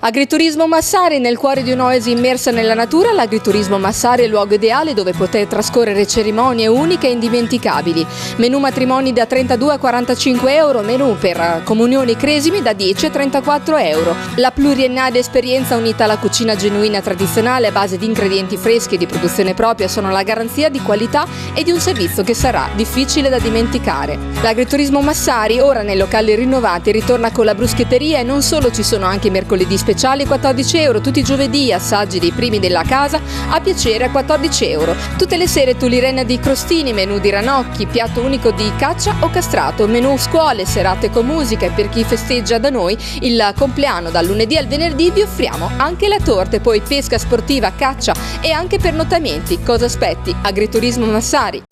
Agriturismo Massari, nel cuore di un'oasi immersa nella natura, l'Agriturismo Massari è il luogo ideale dove poter trascorrere cerimonie uniche e indimenticabili. Menù matrimoni da 32 a 45 euro, menù per comunioni e cresimi da 10 a 34 euro. La pluriennale esperienza unita alla cucina genuina tradizionale a base di ingredienti freschi e di produzione propria sono la garanzia di qualità e di un servizio che sarà difficile da dimenticare. L'Agriturismo Massari, ora nei locali rinnovati, ritorna con la bruschetteria e non solo, ci sono anche i mercoledì speciali 14 euro, tutti i giovedì assaggi dei primi della casa a piacere a 14 euro. Tutte le sere tulirena di crostini, menù di ranocchi, piatto unico di caccia o castrato, menù scuole, serate con musica e per chi festeggia da noi il compleanno dal lunedì al venerdì vi offriamo anche la torta e poi pesca sportiva, caccia e anche pernottamenti. Cosa aspetti? Agriturismo Massari.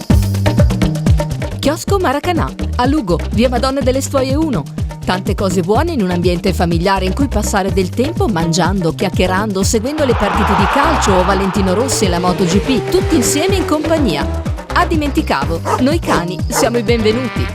Chiosco Maracanã, a Lugo, via Madonna delle Sfoie 1. Tante cose buone in un ambiente familiare in cui passare del tempo mangiando, chiacchierando, seguendo le partite di calcio o Valentino Rossi e la MotoGP, tutti insieme in compagnia. Ah, dimenticavo, noi cani siamo i benvenuti.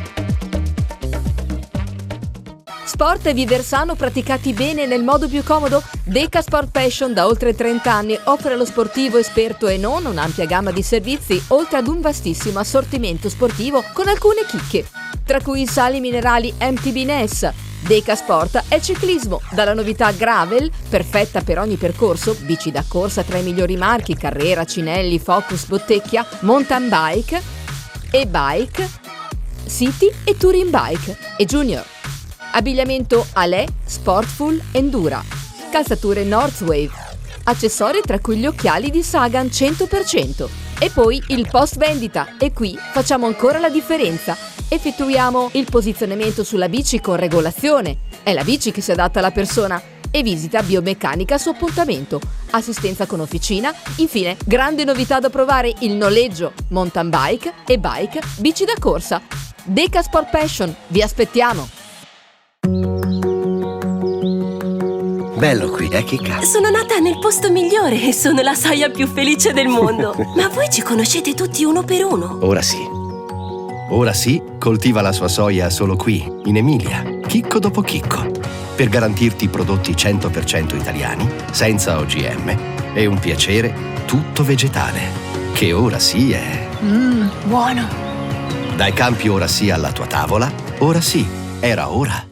Sport e viver sano praticati bene nel modo più comodo? Deca Sport Passion da oltre 30 anni offre allo sportivo esperto e non un'ampia gamma di servizi, oltre ad un vastissimo assortimento sportivo con alcune chicche, tra cui sali minerali MTB NES. Deca Sport è ciclismo, dalla novità gravel, perfetta per ogni percorso, bici da corsa tra i migliori marchi, Carrera, Cinelli, Focus, Bottecchia, mountain bike, e-bike, city e touring bike e junior. Abbigliamento Alè, Sportful, Endura, calzature Northwave, accessori tra cui gli occhiali di Sagan 100%. E poi il post vendita, e qui facciamo ancora la differenza. Effettuiamo il posizionamento sulla bici con regolazione, è la bici che si adatta alla persona, e visita biomeccanica su appuntamento, assistenza con officina, infine grande novità da provare, il noleggio, mountain bike e bike, bici da corsa. Deca Sport Passion, vi aspettiamo! Bello qui, Kika? Sono nata nel posto migliore e sono la saia più felice del mondo. Ma voi ci conoscete tutti uno per uno? Ora sì. Ora sì, coltiva la sua soia solo qui, in Emilia, chicco dopo chicco, per garantirti prodotti 100% italiani, senza OGM e un piacere tutto vegetale, che ora sì è... Buono. Dai campi ora sì alla tua tavola, ora sì, era ora.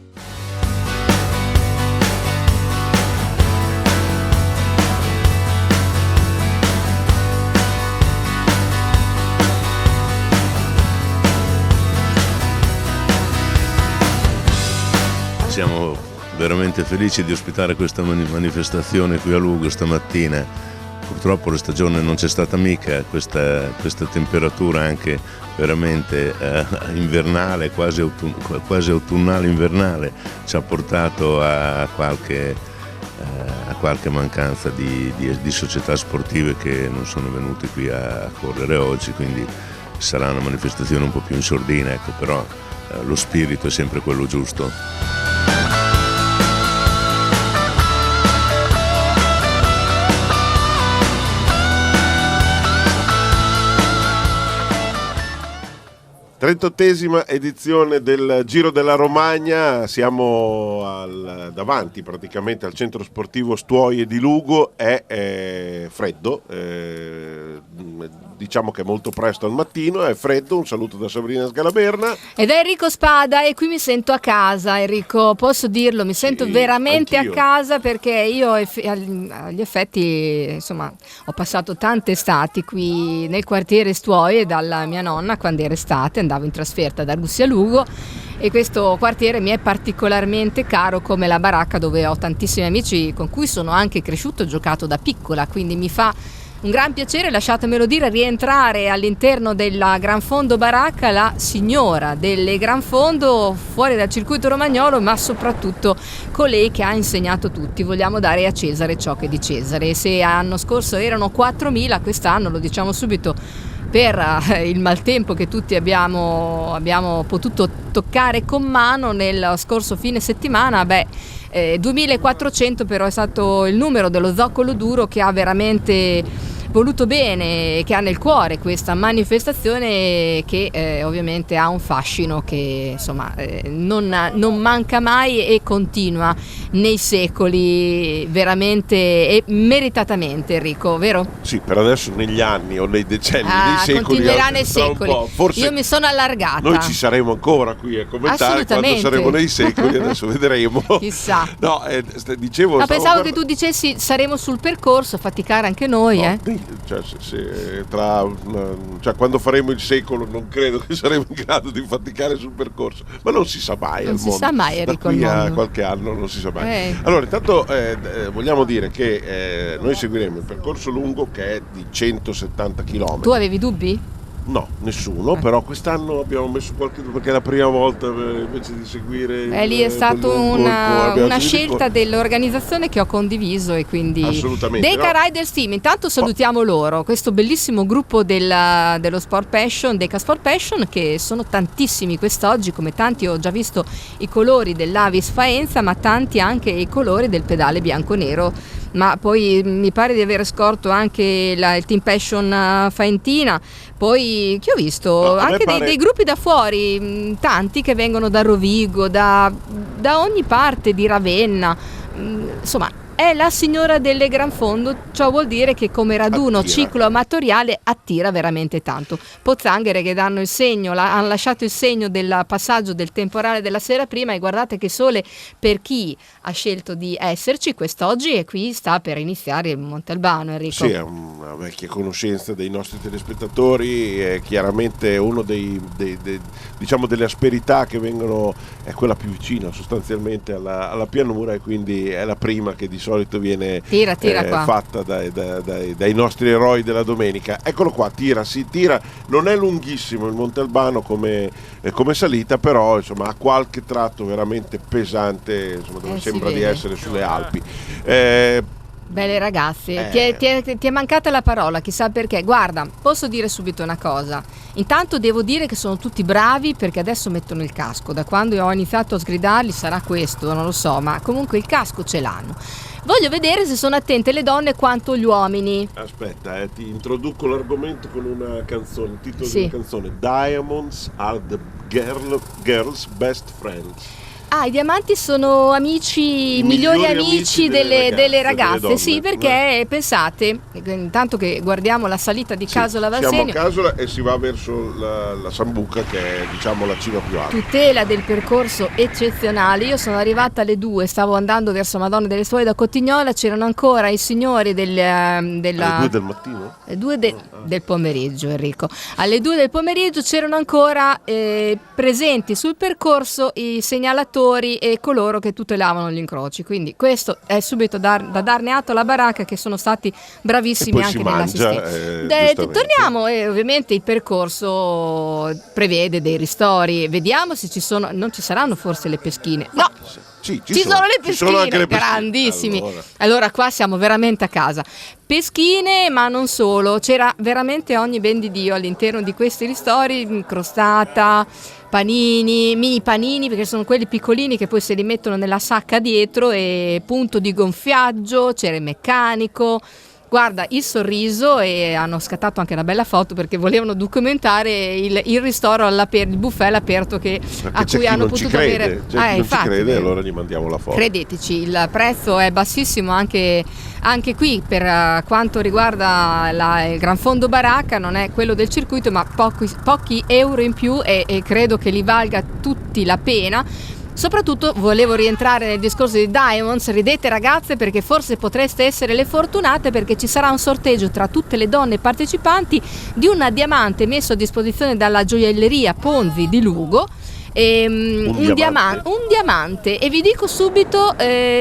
Siamo veramente felici di ospitare questa manifestazione qui a Lugo stamattina. Purtroppo la stagione non c'è stata mica, questa temperatura anche veramente invernale, quasi autunnale invernale, ci ha portato a qualche mancanza di società sportive che non sono venute qui a correre oggi, quindi sarà una manifestazione un po' più in sordina, ecco, però lo spirito è sempre quello giusto. Trentottesima edizione del Giro della Romagna, siamo davanti praticamente al centro sportivo Stuoie di Lugo, è freddo, diciamo che è molto presto al mattino, è freddo, un saluto da Sabrina Scalaberna. Ed è Enrico Spada e qui mi sento a casa, Enrico, posso dirlo, mi sento veramente anch'io. A casa perché io agli effetti, insomma, ho passato tante estati qui nel quartiere Stuoie dalla mia nonna quando era estate, andavo in trasferta da Russia a Lugo e questo quartiere mi è particolarmente caro come la baracca dove ho tantissimi amici con cui sono anche cresciuto, ho giocato da piccola, quindi mi fa un gran piacere, lasciatemelo dire, rientrare all'interno della Gran Fondo Baracca, la signora delle Gran Fondo fuori dal circuito romagnolo, ma soprattutto colei che ha insegnato tutti. Vogliamo dare a Cesare ciò che è di Cesare. Se l'anno scorso erano 4.000, quest'anno, lo diciamo subito, per il maltempo che tutti abbiamo potuto toccare con mano nel scorso fine settimana, 2.400 però è stato il numero dello Zoccolo Duro che ha veramente voluto bene, che ha nel cuore questa manifestazione che ovviamente ha un fascino che insomma non manca mai e continua nei secoli, veramente e meritatamente, Enrico, vero? Sì, per adesso negli anni o nei decenni, nei secoli, continuerà nei tra un secoli. po'. Forse io mi sono allargata. noi ci saremo ancora qui a commentare quando saremo nei secoli, adesso vedremo. Chissà. No, dicevo. Ma pensavo che tu dicessi saremo sul percorso, faticare anche noi, cioè, quando faremo il secolo non credo che saremo in grado di faticare sul percorso, ma non si sa mai al mondo. Non si sa mai, Enrico, da qui a qualche anno non si sa mai. Allora, intanto vogliamo dire che noi seguiremo il percorso lungo che è di 170 km. Tu avevi dubbi? No, nessuno, però quest'anno abbiamo messo qualche, perché è la prima volta invece di seguire lì è stata una scelta dell'organizzazione che ho condiviso, e quindi assolutamente Deca Riders Team. Intanto salutiamo loro, questo bellissimo gruppo dello Sport Passion, Deca Sport Passion, che sono tantissimi quest'oggi, come tanti ho già visto i colori dell'Avis Faenza, ma tanti anche i colori del pedale bianco-nero. Ma poi mi pare di aver scorto anche il Team Passion Faentina. Poi che ho visto anche dei gruppi da fuori, tanti che vengono da Rovigo, da ogni parte, di Ravenna, insomma è la signora delle Gran Fondo. Ciò vuol dire che come raduno ciclo amatoriale attira veramente tanto. Pozzanghere che danno il segno, hanno lasciato il segno del passaggio del temporale della sera prima, e guardate che sole per chi ha scelto di esserci quest'oggi, e qui sta per iniziare il Monte Albano, Enrico. Sì, è una vecchia conoscenza dei nostri telespettatori, è chiaramente uno diciamo delle asperità che vengono, è quella più vicina sostanzialmente alla pianura, e quindi è la prima che di solito viene fatta dai nostri eroi della domenica. Eccolo qua, si tira, non è lunghissimo il Monte Albano come salita, però insomma ha qualche tratto veramente pesante, insomma, dove sembra di essere sulle Alpi. Belle ragazze, ti è mancata la parola, chissà perché. Guarda, posso dire subito una cosa. Intanto devo dire che sono tutti bravi, perché adesso mettono il casco. Da quando io ho iniziato a sgridarli sarà questo, non lo so, ma comunque il casco ce l'hanno. Voglio vedere se sono attente le donne quanto gli uomini. Aspetta, ti introduco l'argomento con una canzone, il titolo di una canzone: Diamonds are the girl's best friends. I diamanti sono amici, migliori amici delle ragazze, sì, perché pensate, intanto che guardiamo la salita di Casola Valsegno, siamo a Casola e si va verso la Sambuca, che è diciamo la cima più alta. Tutela del percorso eccezionale. Io sono arrivata alle 2, stavo andando verso Madonna delle Stuoie da Cotignola, c'erano ancora i signori alle 2 del mattino? Alle 2 del pomeriggio, Enrico. Alle 2 del pomeriggio c'erano ancora presenti sul percorso i segnalatori e coloro che tutelavano gli incroci, quindi questo è subito da darne atto alla baracca, che sono stati bravissimi anche nell'assistenza. Torniamo, e ovviamente il percorso prevede dei ristori, vediamo se ci sono, non ci saranno forse le peschine, no, sì, ci sono le peschine, grandissimi. Allora qua siamo veramente a casa. Peschine, ma non solo, c'era veramente ogni ben di Dio all'interno di questi ristori, crostata, panini, mini panini, perché sono quelli piccolini che poi se li mettono nella sacca dietro, e punto di gonfiaggio, c'era il meccanico. Guarda, il sorriso, e hanno scattato anche una bella foto perché volevano documentare il ristoro il buffet all'aperto a cui hanno potuto avere. Non ci crede, allora gli mandiamo la foto. Credeteci, il prezzo è bassissimo anche qui per quanto riguarda il Gran Fondo Baracca, non è quello del circuito, ma pochi euro in più, e credo che li valga tutti la pena. Soprattutto volevo rientrare nel discorso di Diamonds. Ridete ragazze, perché forse potreste essere le fortunate, perché ci sarà un sorteggio tra tutte le donne partecipanti di un diamante messo a disposizione dalla gioielleria Ponzi di Lugo. Un diamante, e vi dico subito,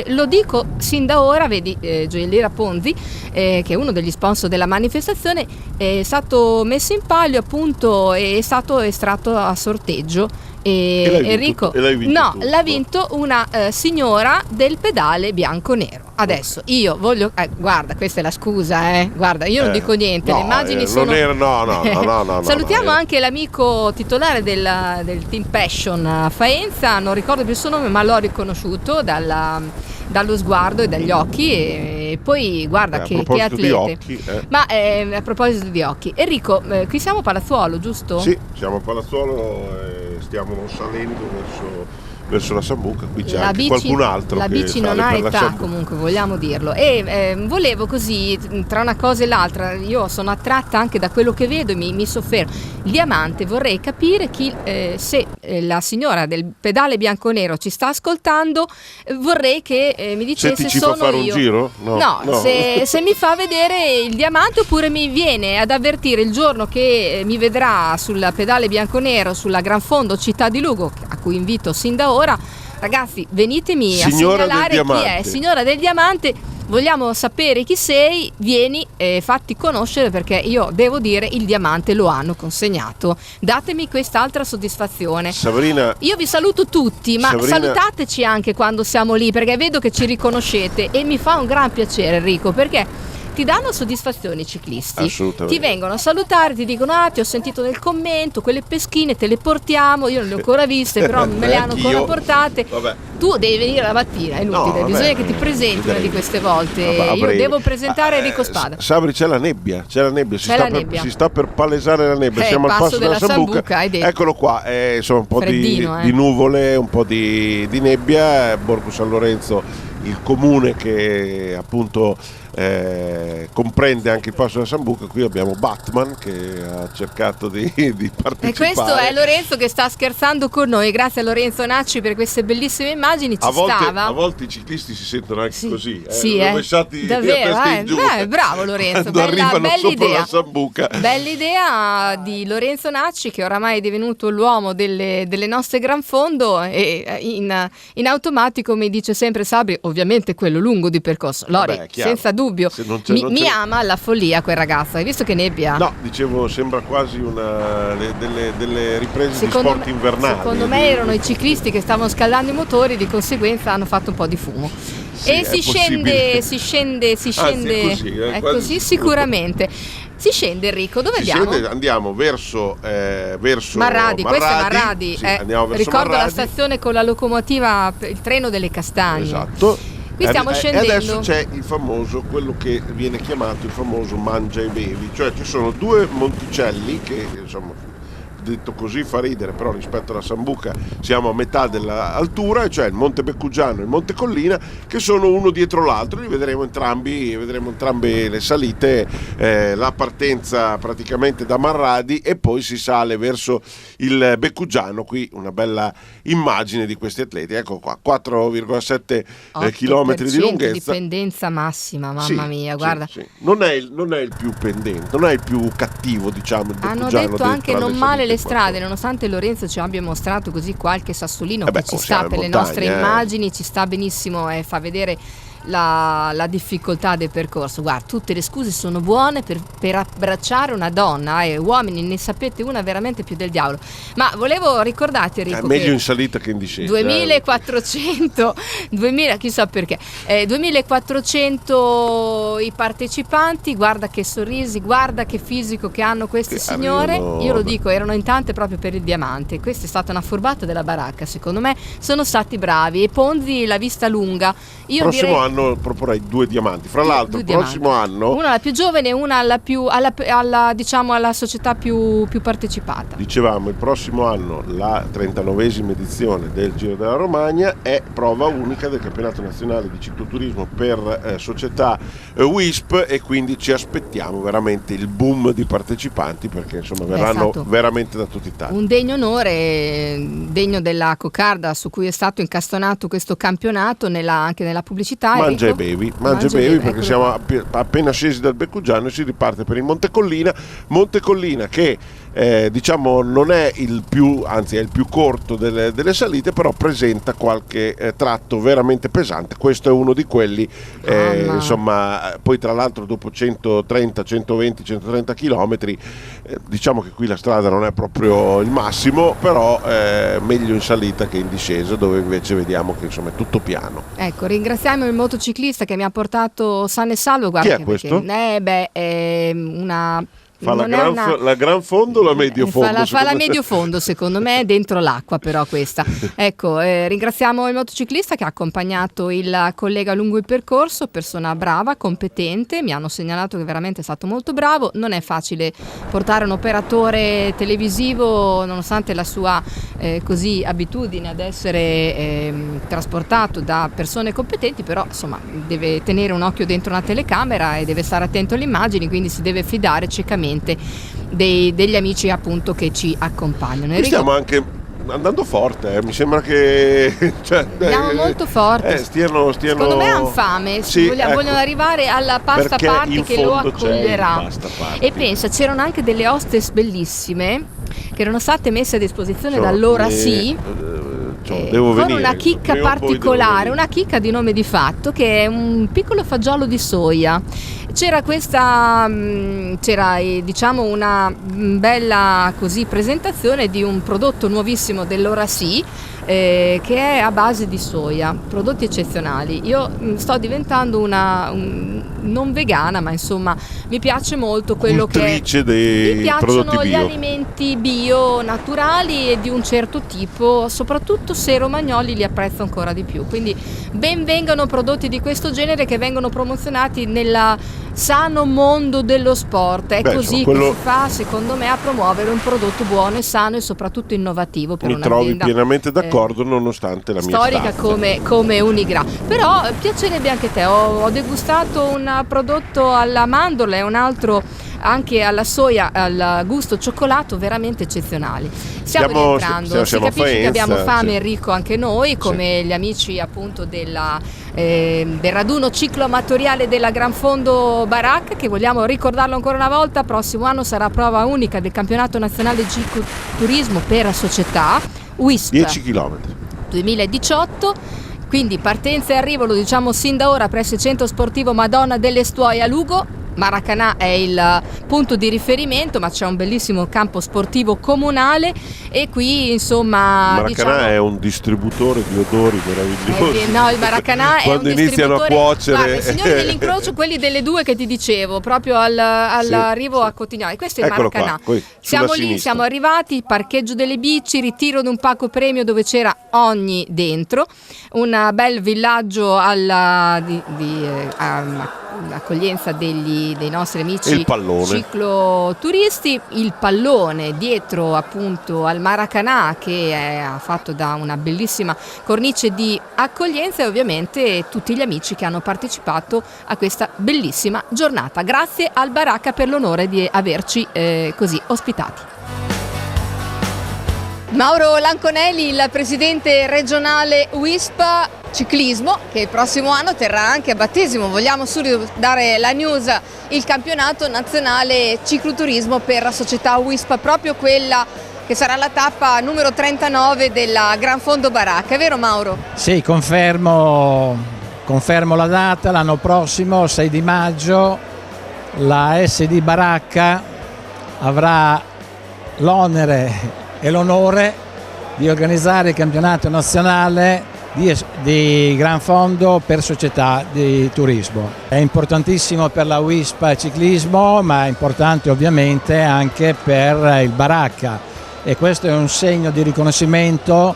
lo dico sin da ora, vedi, gioielleria Ponzi, che è uno degli sponsor della manifestazione, è stato messo in palio, appunto, è stato estratto a sorteggio. Enrico, l'ha vinto una signora del pedale bianco-nero. Adesso io voglio, guarda, questa è la scusa, guarda, io non dico niente, le immagini sono. No. Salutiamo anche l'amico titolare del Team Passion Faenza, non ricordo più il suo nome, ma l'ho riconosciuto dallo sguardo e dagli occhi, E poi guarda che atlete. Di occhi, Ma a proposito di occhi, Enrico, qui siamo a Palazzuolo, giusto? Sì, siamo a Palazzuolo e stiamo salendo verso la Sambuca. Qui c'è anche qualcun altro. La bici non ha età, comunque, vogliamo dirlo. E volevo così, tra una cosa e l'altra, io sono attratta anche da quello che vedo e mi soffermo. Il diamante, vorrei capire se la signora del pedale bianco-nero ci sta ascoltando, vorrei che mi dicesse se ti sono fa fare io. un giro? No. Se mi fa vedere il diamante, oppure mi viene ad avvertire il giorno che mi vedrà sul pedale bianco-nero sulla Gran Fondo Città di Lugo, a cui invito sin da ora. Ragazzi, venitemi Signora a segnalare del chi è. diamante. Signora del diamante, vogliamo sapere chi sei, vieni e fatti conoscere, perché io devo dire il diamante lo hanno consegnato. Datemi quest'altra soddisfazione. Sabrina, io vi saluto tutti, ma salutateci anche quando siamo lì, perché vedo che ci riconoscete e mi fa un gran piacere, Enrico, perché ti danno soddisfazione i ciclisti. Assolutamente. Ti vengono a salutare, ti dicono: ti ho sentito nel commento, quelle peschine te le portiamo, io non le ho ancora viste, però me le hanno ancora portate. Vabbè. Tu devi venire la mattina, è inutile, bisogna che ti presenti una di queste volte. Io devo presentare Enrico Spada. Sabri, c'è la nebbia, si sta per palesare la nebbia. Siamo al passo della Sambuca, hai detto. Eccolo qua, insomma, un po' Freddino, di nuvole, un po' di nebbia. Borgo San Lorenzo, il comune che appunto comprende anche il passo della Sambuca. Qui abbiamo Batman che ha cercato di partecipare. E questo è Lorenzo che sta scherzando con noi. Grazie a Lorenzo Nacci per queste bellissime immagini. A volte i ciclisti si sentono anche così, rovesciati davvero, a testa in giù. Bravo Lorenzo, bella idea. La Sambuca. Bella idea di Lorenzo Nacci, che oramai è divenuto l'uomo delle nostre Gran Fondo, e in automatico mi dice sempre: Sabri, ovviamente quello lungo di percorso. Lori, senza dubbio. Mi ama alla follia quel ragazzo. Hai visto che nebbia? No, dicevo, sembra quasi delle riprese di sport invernali. Secondo me erano i ciclisti che stavano scaldando i motori, di conseguenza hanno fatto un po' di fumo. Sì, e si scende. È così sicuramente. Si scende, Enrico, dove andiamo? Andiamo verso Marradi, questo è Marradi. Sì, andiamo verso ricordo Marradi. La stazione con la locomotiva, il treno delle castagne. Esatto. Qui stiamo scendendo. E adesso c'è il famoso, quello che viene chiamato il famoso mangia e bevi, cioè ci sono due monticelli che, insomma, detto così fa ridere, però rispetto alla Sambuca siamo a metà dell'altura, cioè il Monte Beccugiano e il Monte Collina, che sono uno dietro l'altro. Li vedremo entrambe le salite, la partenza praticamente da Marradi e poi si sale verso il Beccugiano. Qui una bella immagine di questi atleti, ecco qua, 4,7 chilometri di lunghezza, dipendenza massima, mamma mia, guarda. Sì. Non è il più pendente, non è il più cattivo, diciamo, il hanno Beccugiano. detto anche non male le strade, nonostante Lorenzo ci abbia mostrato così qualche sassolino che ci sta per le nostre immagini, ci sta benissimo e fa vedere la difficoltà del percorso. Guarda, tutte le scuse sono buone per abbracciare una donna, e uomini ne sapete una veramente più del diavolo. Ma volevo ricordarti, Enrico, è meglio in salita che in discesa. 2400 chissà perché 2400 i partecipanti. Guarda che sorrisi, guarda che fisico che hanno queste signore. Io lo dico, erano in tante proprio per il diamante. Questa è stata una furbata della baracca, secondo me sono stati bravi. E Ponzi la vista lunga. Io prossimo anno proporrei 2 diamanti. Fra l'altro, il prossimo anno, una alla più giovane e una alla diciamo alla società più partecipata. Dicevamo, il prossimo anno la 39esima edizione del Giro della Romagna è prova unica del campionato nazionale di cicloturismo per società WISP, e quindi ci aspettiamo veramente il boom di partecipanti, perché insomma verranno veramente da tutta Italia. Un degno onore, degno della Coccarda, su cui è stato incastonato questo campionato anche nella pubblicità. Mangia e bevi, perché siamo appena scesi dal Beccugiano e si riparte per il Monte Collina che diciamo non è il più, anzi è il più corto delle salite, però presenta qualche tratto veramente pesante. Questo è uno di quelli, insomma, poi tra l'altro dopo 130 chilometri, diciamo che qui la strada non è proprio il massimo, però meglio in salita che in discesa, dove invece vediamo che insomma è tutto piano. Ecco, ringraziamo il motociclista che mi ha portato sano e salvo. Guarda, chi è questo? È una Fa non la gran fondo o la medio fondo? Fa la medio fondo, secondo me, dentro l'acqua però questa. Ecco, ringraziamo il motociclista che ha accompagnato il collega lungo il percorso, persona brava, competente, mi hanno segnalato che veramente è stato molto bravo. Non è facile portare un operatore televisivo, nonostante la sua così abitudine ad essere trasportato da persone competenti, però insomma deve tenere un occhio dentro una telecamera e deve stare attento alle immagini, quindi si deve fidare ciecamente degli amici appunto che ci accompagnano. Stiamo anche andando forte, mi sembra che andiamo molto forte. Stiano secondo me hanno fame, sì, vogliono arrivare alla pasta party che lo accoglierà. E pensa, c'erano anche delle hostess bellissime che erano state messe a disposizione dall'ora devo con venire, una chicca particolare, una chicca di nome di fatto, che è un piccolo fagiolo di soia. C'era diciamo una bella così presentazione di un prodotto nuovissimo dell'ora che è a base di soia, prodotti eccezionali. Io sto diventando non vegana, ma insomma mi piace molto quello che mi piacciono gli alimenti bio, naturali e di un certo tipo, soprattutto se romagnoli li apprezzo ancora di più. Quindi ben vengano prodotti di questo genere che vengono promozionati nel sano mondo dello sport. È così che si fa, secondo me, a promuovere un prodotto buono e sano e soprattutto innovativo per un'azienda. Mi trovi pienamente d'accordo, nonostante la mia storica come Unigra. Però piacerebbe anche te. Ho degustato un prodotto alla mandorla e un altro anche alla soia, al gusto cioccolato, veramente eccezionali. Stiamo rientrando, si capisce che abbiamo fame, Enrico, anche noi, come gli amici appunto del raduno ciclo amatoriale della Gran Fondo Baracca, che vogliamo ricordarlo ancora una volta. Prossimo anno sarà prova unica del campionato nazionale cicloturismo per società WISP 10 km 2018. Quindi partenza e arrivo, lo diciamo sin da ora, presso il centro sportivo Madonna delle Stuoie a Lugo. Maracanã è il punto di riferimento, ma c'è un bellissimo campo sportivo comunale e qui insomma Maracanã è un distributore di odori meravigliosi. No, il Maracanã è un iniziano a cuocere. Guarda, i signori dell'incrocio, quelli delle due che ti dicevo, proprio all'arrivo a Cotignano. Questo è il Maracanã. Siamo lì, sinistra. Siamo arrivati, parcheggio delle bici, ritiro di un pacco premio dove c'era ogni dentro, un bel villaggio accoglienza dei nostri amici cicloturisti, il pallone dietro appunto al Maracanã che è fatto da una bellissima cornice di accoglienza e ovviamente tutti gli amici che hanno partecipato a questa bellissima giornata. Grazie al Baracca per l'onore di averci così ospitati. Mauro Lanconelli, il presidente regionale WISP Ciclismo, che il prossimo anno terrà anche a battesimo. Vogliamo subito dare la news: il campionato nazionale cicloturismo per la società WISP, proprio quella che sarà la tappa numero 39 della Gran Fondo Baracca. È vero, Mauro? Sì, confermo la data, l'anno prossimo, 6 di maggio, la SD Baracca avrà l'onere e l'onore di organizzare il campionato nazionale di Gran Fondo per società di turismo. È importantissimo per la WISP Ciclismo, ma è importante ovviamente anche per il Baracca, e questo è un segno di riconoscimento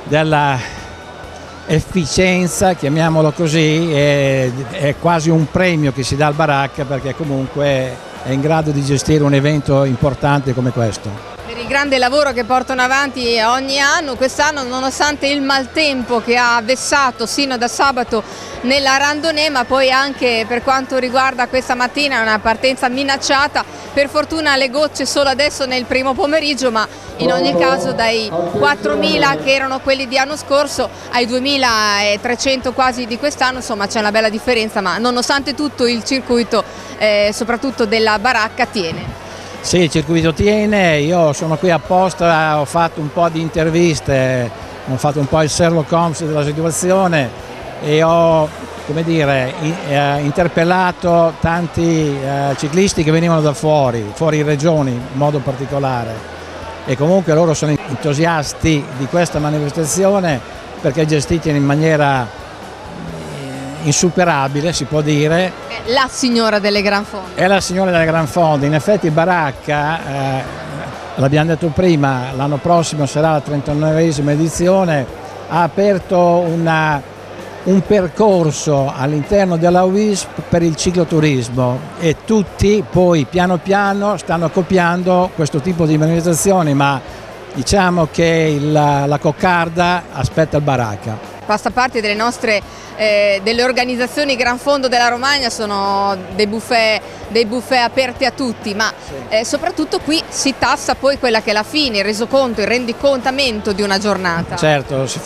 della efficienza, chiamiamolo così, è quasi un premio che si dà al Baracca, perché comunque è in grado di gestire un evento importante come questo. Per il grande lavoro che portano avanti ogni anno, quest'anno nonostante il maltempo che ha vessato sino da sabato nella randonnée, ma poi anche per quanto riguarda questa mattina una partenza minacciata, per fortuna le gocce solo adesso nel primo pomeriggio, ma in ogni caso dai 4.000 che erano quelli di anno scorso ai 2.300 quasi di quest'anno, insomma c'è una bella differenza, ma nonostante tutto il circuito soprattutto della Baracca tiene. Sì, il circuito tiene, io sono qui apposta, ho fatto un po' di interviste, ho fatto un po' il Sherlock Holmes della situazione e ho, come dire, interpellato tanti ciclisti che venivano da fuori regioni in modo particolare, e comunque loro sono entusiasti di questa manifestazione perché è gestita in maniera insuperabile, si può dire. La signora delle Gran Fonde. È la signora delle Gran Fonde. In effetti Baracca, l'abbiamo detto prima, l'anno prossimo sarà la 39esima edizione, ha aperto un percorso all'interno della UISP per il cicloturismo e tutti poi piano piano stanno copiando questo tipo di manifestazioni, ma diciamo che la coccarda aspetta il Baracca. Passa parte delle nostre delle organizzazioni Gran Fondo della Romagna, sono dei buffet aperti a tutti, ma soprattutto qui si tassa poi quella che è la fine, il resoconto, il rendicontamento di una giornata. Certo, si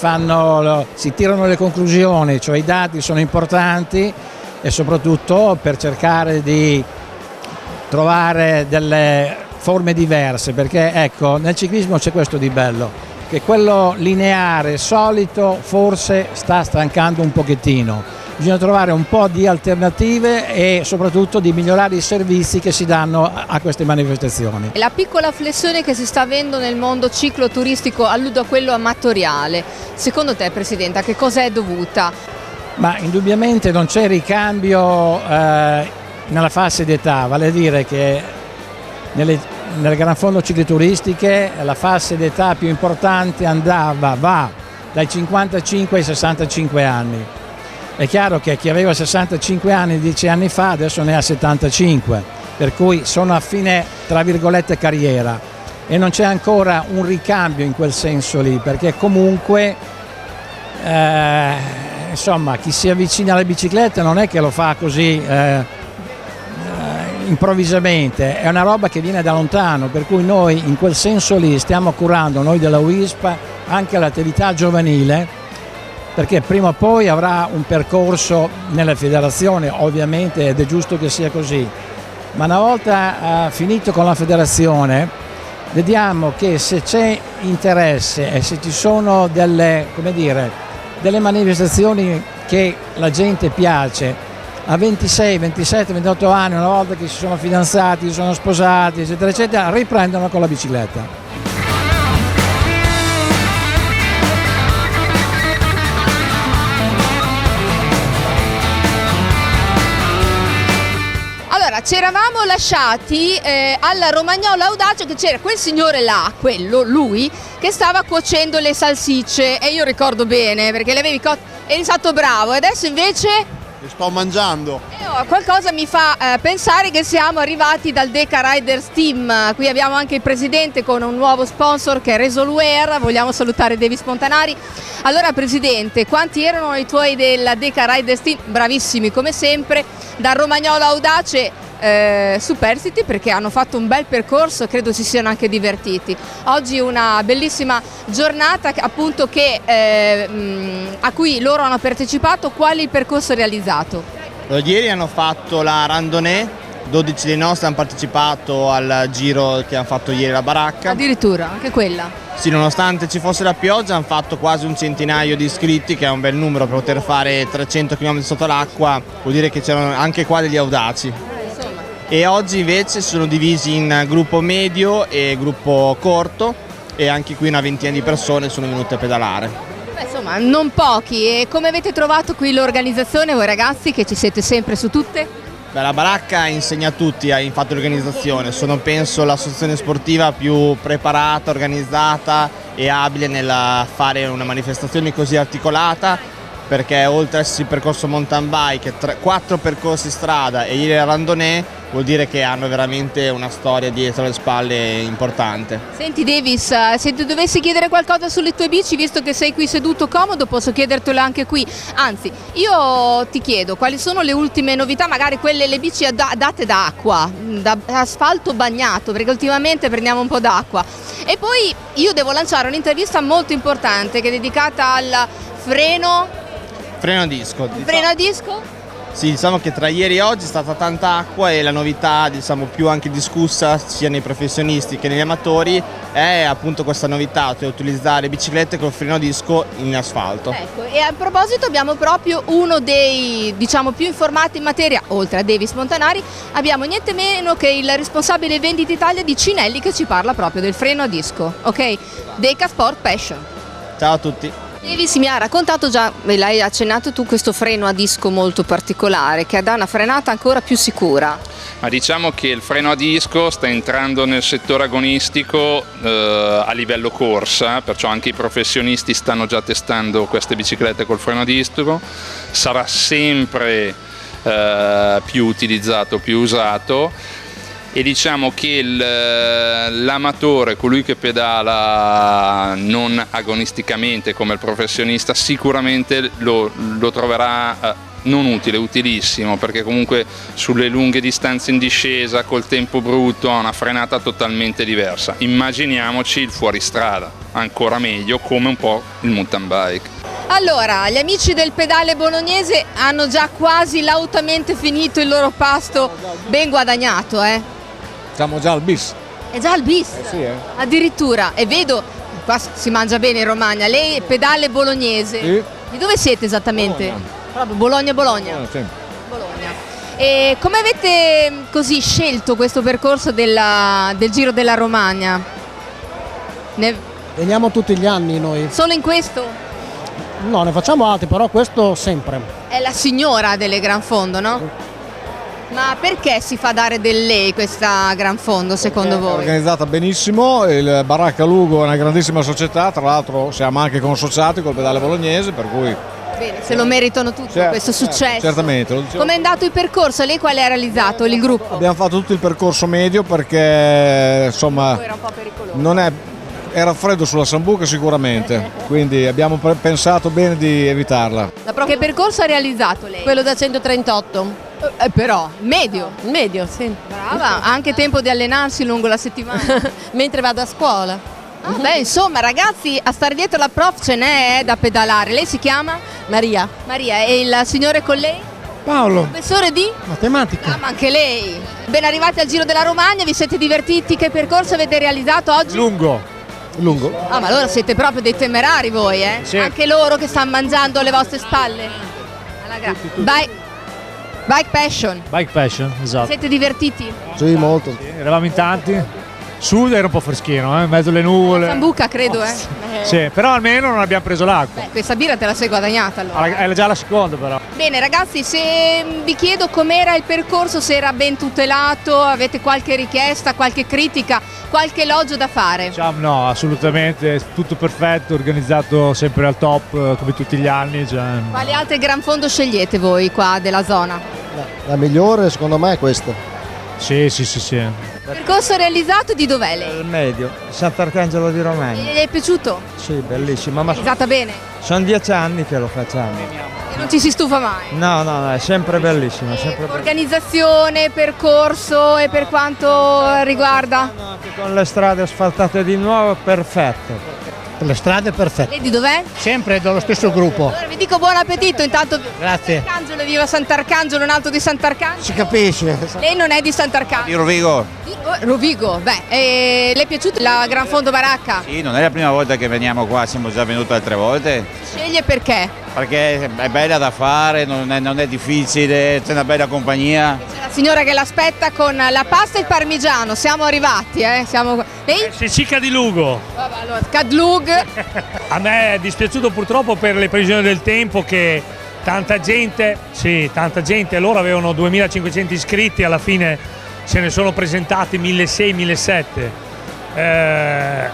tirano le conclusioni, cioè i dati sono importanti e soprattutto per cercare di trovare delle forme diverse, perché ecco, nel ciclismo c'è questo di bello, che quello lineare, solito, forse sta stancando un pochettino. Bisogna trovare un po' di alternative e soprattutto di migliorare i servizi che si danno a queste manifestazioni. La piccola flessione che si sta avendo nel mondo cicloturistico, alludo a quello amatoriale, secondo te Presidente a che cosa è dovuta? Ma indubbiamente non c'è ricambio nella fascia d'età, vale a dire che nelle Gran Fondo cicloturistiche la fascia d'età più importante va dai 55 ai 65 anni. È chiaro che chi aveva 65 anni 10 anni fa adesso ne ha 75, per cui sono a fine, tra virgolette, carriera, e non c'è ancora un ricambio in quel senso lì, perché comunque insomma, chi si avvicina alle biciclette non è che lo fa così improvvisamente, è una roba che viene da lontano, per cui noi in quel senso lì stiamo curando, noi della UISP, anche l'attività giovanile, perché prima o poi avrà un percorso nella federazione, ovviamente, ed è giusto che sia così, ma una volta finito con la federazione vediamo che se c'è interesse e se ci sono delle manifestazioni che la gente piace, a 26, 27, 28 anni, una volta che si sono fidanzati, si sono sposati, eccetera, eccetera, riprendono con la bicicletta. Allora, ci eravamo lasciati alla Romagnolo Audace, che c'era quel signore là, lui, che stava cuocendo le salsicce, e io ricordo bene, perché le avevi eri stato bravo, e adesso invece... Le sto mangiando. Qualcosa mi fa pensare che siamo arrivati dal Deca Riders Team. Qui abbiamo anche il presidente con un nuovo sponsor che è Resolwear. Vogliamo salutare Davis Montanari. Allora Presidente, quanti erano i tuoi della Deca Riders Team? Bravissimi come sempre, dal Romagnolo Audace superstiti, perché hanno fatto un bel percorso e credo si siano anche divertiti. Oggi una bellissima giornata appunto a cui loro hanno partecipato. Qual è il percorso realizzato? Ieri hanno fatto la randonnée, 12 dei nostri hanno partecipato al giro che hanno fatto ieri la Baracca. Addirittura, anche quella? Sì, nonostante ci fosse la pioggia hanno fatto quasi un centinaio di iscritti, che è un bel numero per poter fare 300 km sotto l'acqua, vuol dire che c'erano anche qua degli audaci. E oggi invece sono divisi in gruppo medio e gruppo corto, e anche qui una ventina di persone sono venute a pedalare. Beh, insomma, non pochi. E come avete trovato qui l'organizzazione, voi ragazzi che ci siete sempre su tutte? Beh, la Baracca insegna a tutti in fatto di organizzazione, sono penso l'associazione sportiva più preparata, organizzata e abile nel fare una manifestazione così articolata, perché oltre a essersi percorso mountain bike, 4 percorsi strada e ieri la randonnée, vuol dire che hanno veramente una storia dietro le spalle importante. Senti Davis, se tu dovessi chiedere qualcosa sulle tue bici, visto che sei qui seduto comodo, posso chiedertelo anche qui. Anzi, io ti chiedo quali sono le ultime novità, magari le bici date d'acqua, da asfalto bagnato, perché ultimamente prendiamo un po' d'acqua. E poi io devo lanciare un'intervista molto importante che è dedicata al freno a disco. Freno a disco? Sì, diciamo che tra ieri e oggi è stata tanta acqua, e la novità, diciamo, più anche discussa sia nei professionisti che negli amatori è appunto questa novità, cioè utilizzare biciclette col freno a disco in asfalto. Ecco, e a proposito abbiamo proprio uno dei, diciamo, più informati in materia, oltre a Davis Montanari, abbiamo niente meno che il responsabile vendita Italia di Cinelli, che ci parla proprio del freno a disco, ok? Deca Sport Passion. Ciao a tutti. Davis mi ha raccontato già, e l'hai accennato tu, questo freno a disco molto particolare che dà una frenata ancora più sicura. Ma diciamo che il freno a disco sta entrando nel settore agonistico a livello corsa, perciò anche i professionisti stanno già testando queste biciclette col freno a disco, sarà sempre più utilizzato, più usato, e diciamo che l'amatore, colui che pedala non agonisticamente come il professionista, sicuramente lo troverà non utile, utilissimo, perché comunque sulle lunghe distanze in discesa col tempo brutto ha una frenata totalmente diversa. Immaginiamoci il fuoristrada, ancora meglio, come un po' il mountain bike. Allora, gli amici del pedale bolognese hanno già quasi lautamente finito il loro pasto ben guadagnato, Siamo già al bis. È già al bis? Sì, Addirittura, e vedo, qua si mangia bene in Romagna, lei è pedale bolognese. Sì. Di dove siete esattamente? Proprio Bologna. Sì. Bologna. E come avete così scelto questo percorso del Giro della Romagna? Veniamo tutti gli anni noi. Solo in questo? No, ne facciamo altri, però questo sempre. È la signora delle Gran Fondo, no? Ma perché si fa dare del lei questa Gran Fondo secondo È voi? organizzata benissimo, il Baracca Lugo è una grandissima società, tra l'altro siamo anche consociati col pedale bolognese, per cui... Bene, se lo meritano tutti questo successo. Certamente, lo dicevo. Come è andato il percorso? Lei quale ha realizzato? Il gruppo? Abbiamo fatto tutto il percorso medio perché insomma Era un po' pericoloso. non è, era freddo sulla Sambuca sicuramente, quindi abbiamo pensato bene di evitarla. Che percorso ha realizzato lei? Quello da 138. Però, medio. Medio, sì. Brava, ha anche tempo di allenarsi lungo la settimana. Mentre vado a scuola. Beh, insomma, ragazzi, a stare dietro la prof ce n'è da pedalare. Lei si chiama? Maria. Maria, e il signore con lei? Paolo, Professore di? matematica. Ah, ma anche lei. Ben arrivati al Giro della Romagna, vi siete divertiti? Che percorso avete realizzato oggi? Lungo. Ah, ma allora siete proprio dei temerari voi, eh? Sì. Anche loro che stanno mangiando alle vostre spalle. Bike Passion. Bike Passion, esatto. Siete divertiti? Sì, molto. Eravamo in tanti. Sud era un po' freschino, in mezzo alle nuvole. Sambuca, credo, Sì, però almeno non abbiamo preso l'acqua. Questa birra te la sei guadagnata allora. È già la seconda però. Bene ragazzi, se vi chiedo com'era il percorso, se era ben tutelato, avete qualche richiesta, qualche critica, qualche elogio da fare? Diciamo no, assolutamente, tutto perfetto, organizzato sempre al top come tutti gli anni. Quali altre Gran Fondo scegliete voi qua della zona? La migliore secondo me è questa. Sì. Percorso realizzato, di dov'è lei? Il medio, Sant'Arcangelo di Romagna. Gli è piaciuto? Sì, bellissimo, ma Realizzata bene? sono 10 anni che lo facciamo. E non ci si stufa mai? No, è sempre bellissimo. Sempre bellissimo. Organizzazione, percorso e per quanto riguarda? Anche con le strade asfaltate di nuovo, perfetto. Le strade perfette. Lei di dov'è? Sempre dallo stesso gruppo. Allora vi dico buon appetito, intanto. Grazie. Sant'Arcangelo, viva Sant'Arcangelo, un altro di Sant'Arcangelo. Si capisce. Lei non è di Sant'Arcangelo? Di Rovigo. Rovigo, le è piaciuta la Gran Fondo Baracca? Sì, non è la prima volta che veniamo qua, siamo già venuti altre volte. Sceglie perché? Perché è bella da fare, non è difficile, c'è una bella compagnia. C'è la signora che l'aspetta con la pasta e il parmigiano, siamo arrivati, Siamo... Lei? Sicica di Lugo. Vabbè, allora, Cadlug. A me è dispiaciuto purtroppo per le previsioni del tempo che tanta gente, loro avevano 2500 iscritti, alla fine se ne sono presentati 1600-1700.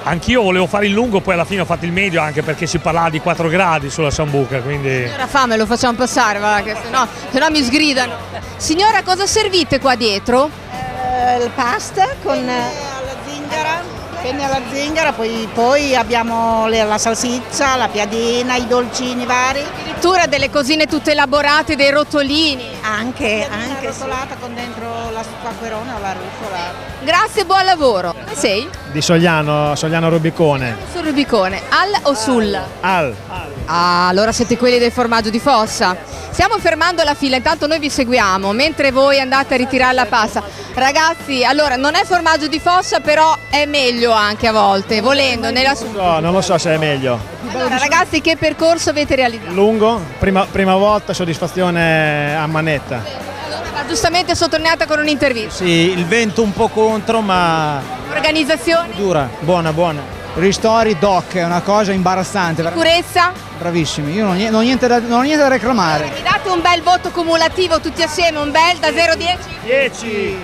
Anch'io volevo fare il lungo, poi alla fine ho fatto il medio anche perché si parlava di 4 gradi sulla Sambuca, quindi... Signora fame, lo facciamo passare, va, che se no mi sgridano. Signora, cosa servite qua dietro? Il pasta con penne alla zingara, poi abbiamo la salsiccia, la piadina, i dolcini vari. Addirittura delle cosine tutte elaborate, dei rotolini. Anche rotolata con dentro la squacquerone o la rucola. Grazie, buon lavoro. Dove sei? Di Sogliano Rubicone. Sul Rubicone, al o sul? Al. Ah, allora siete quelli del formaggio di Fossa. Stiamo fermando la fila, intanto noi vi seguiamo, mentre voi andate a ritirare la pasta. Ragazzi, allora non è formaggio di Fossa, però è meglio anche a volte, volendo. No, non lo so se è meglio. Allora ragazzi, che percorso avete realizzato? Lungo, prima volta, soddisfazione a manetta. Allora va giustamente sottolineata con un'intervista. Sì, il vento un po' contro, ma Organizzazione? dura, buona. ristori doc, è una cosa imbarazzante. Sicurezza? Bravissimi, io non ho niente da reclamare. Mi date un bel voto cumulativo tutti assieme, un bel da 0 a 10? 10!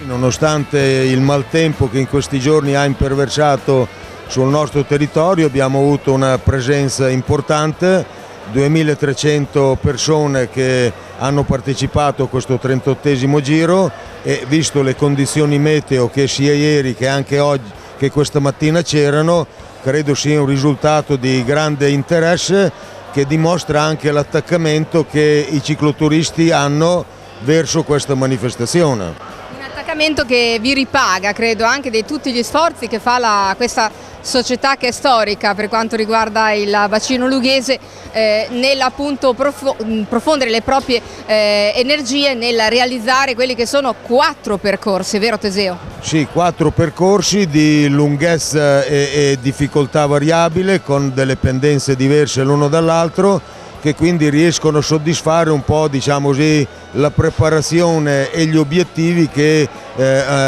Nonostante il maltempo che in questi giorni ha imperversato sul nostro territorio, abbiamo avuto una presenza importante, 2300 persone che hanno partecipato a questo 38esimo giro e visto le condizioni meteo che sia ieri che anche oggi, che questa mattina c'erano, credo sia un risultato di grande interesse che dimostra anche l'attaccamento che i cicloturisti hanno verso questa manifestazione. Un attaccamento che vi ripaga, credo, anche di tutti gli sforzi che fa questa società che è storica per quanto riguarda il bacino lughese nell'appunto profondere le proprie energie nel realizzare quelli che sono 4 percorsi, vero Teseo? Sì, 4 percorsi di lunghezza e difficoltà variabile con delle pendenze diverse l'uno dall'altro, che quindi riescono a soddisfare un po', diciamo così, la preparazione e gli obiettivi che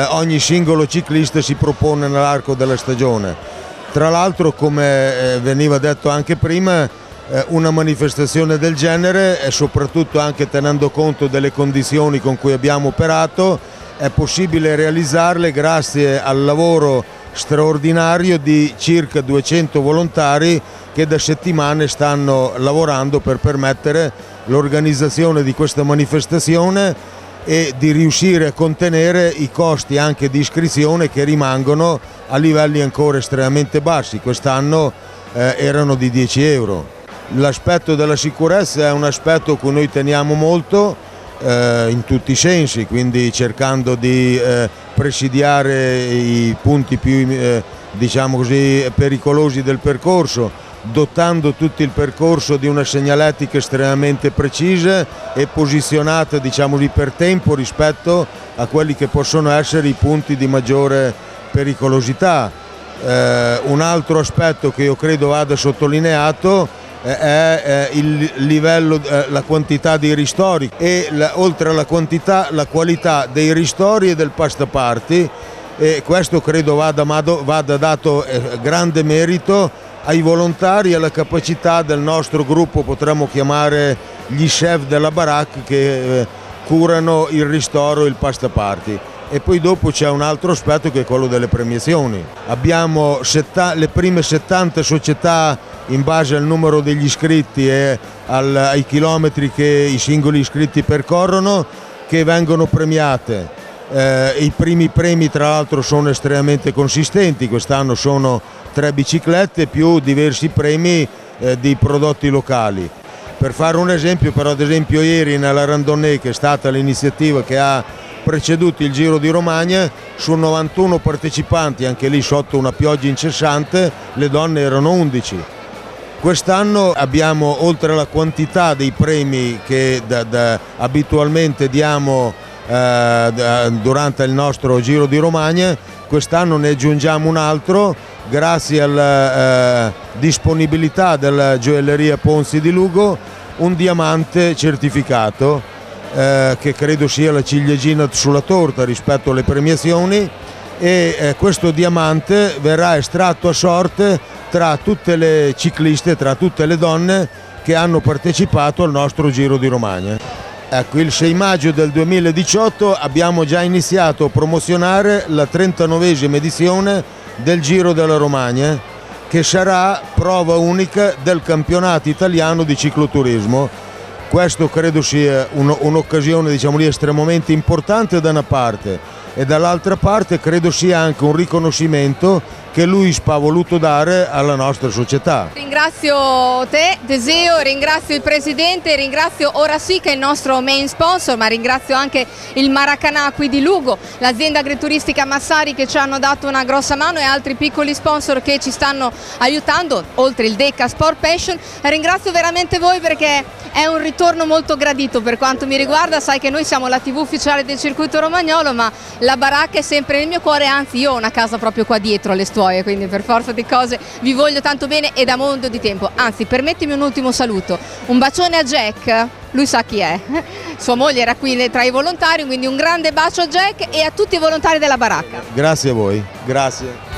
ogni singolo ciclista si propone nell'arco della stagione. Tra l'altro, come veniva detto anche prima, una manifestazione del genere, e soprattutto anche tenendo conto delle condizioni con cui abbiamo operato, è possibile realizzarle grazie al lavoro straordinario di circa 200 volontari che da settimane stanno lavorando per permettere l'organizzazione di questa manifestazione e di riuscire a contenere i costi anche di iscrizione che rimangono a livelli ancora estremamente bassi. Quest'anno erano di 10 euro. L'aspetto della sicurezza è un aspetto a cui noi teniamo molto in tutti i sensi, quindi cercando di presidiare i punti più diciamo così, pericolosi del percorso, dotando tutto il percorso di una segnaletica estremamente precisa e posizionata, diciamo così, per tempo rispetto a quelli che possono essere i punti di maggiore pericolosità. Un altro aspetto che io credo vada sottolineato è il livello, la quantità dei ristori e oltre alla quantità, la qualità dei ristori e del pastaparty, e questo credo vada dato grande merito ai volontari e alla capacità del nostro gruppo, potremmo chiamare gli chef della baracca, che curano il ristoro e il pastaparty. E poi dopo c'è un altro aspetto che è quello delle premiazioni. Abbiamo le prime 70 società in base al numero degli iscritti e ai chilometri che i singoli iscritti percorrono, che vengono premiate. I primi premi tra l'altro sono estremamente consistenti, quest'anno sono 3 biciclette più diversi premi di prodotti locali. Per fare un esempio, però, ad esempio ieri nella randonnée, che è stata l'iniziativa che ha preceduto il Giro di Romagna, su 91 partecipanti, anche lì sotto una pioggia incessante, le donne erano 11. Quest'anno abbiamo, oltre alla quantità dei premi che abitualmente diamo durante il nostro Giro di Romagna, quest'anno ne aggiungiamo un altro grazie alla disponibilità della gioielleria Ponzi di Lugo, un diamante certificato che credo sia la ciliegina sulla torta rispetto alle premiazioni, e questo diamante verrà estratto a sorte tra tutte le cicliste, tra tutte le donne che hanno partecipato al nostro Giro di Romagna. Ecco, il 6 maggio del 2018 abbiamo già iniziato a promozionare la 39esima edizione del Giro della Romagna, che sarà prova unica del campionato italiano di cicloturismo. Questo credo sia un'occasione, diciamo lì, estremamente importante da una parte, e dall'altra parte credo sia anche un riconoscimento che l'UISP ha voluto dare alla nostra società. Ringrazio te Teseo, ringrazio il presidente, ringrazio Ora Sì, che è il nostro main sponsor, ma ringrazio anche il Maracanã qui di Lugo, l'azienda agrituristica Massari che ci hanno dato una grossa mano, e altri piccoli sponsor che ci stanno aiutando, oltre il Deca Sport Passion. Ringrazio veramente voi perché è un ritorno molto gradito per quanto mi riguarda. Sai che noi siamo la TV ufficiale del circuito romagnolo, ma la baracca è sempre nel mio cuore, anzi io ho una casa proprio qua dietro alle Stuoie, quindi per forza di cose vi voglio tanto bene e da mondo di tempo. Anzi, permettimi un ultimo saluto, un bacione a Jack, lui sa chi è, sua moglie era qui tra i volontari, quindi un grande bacio a Jack e a tutti i volontari della baracca. Grazie a voi, grazie.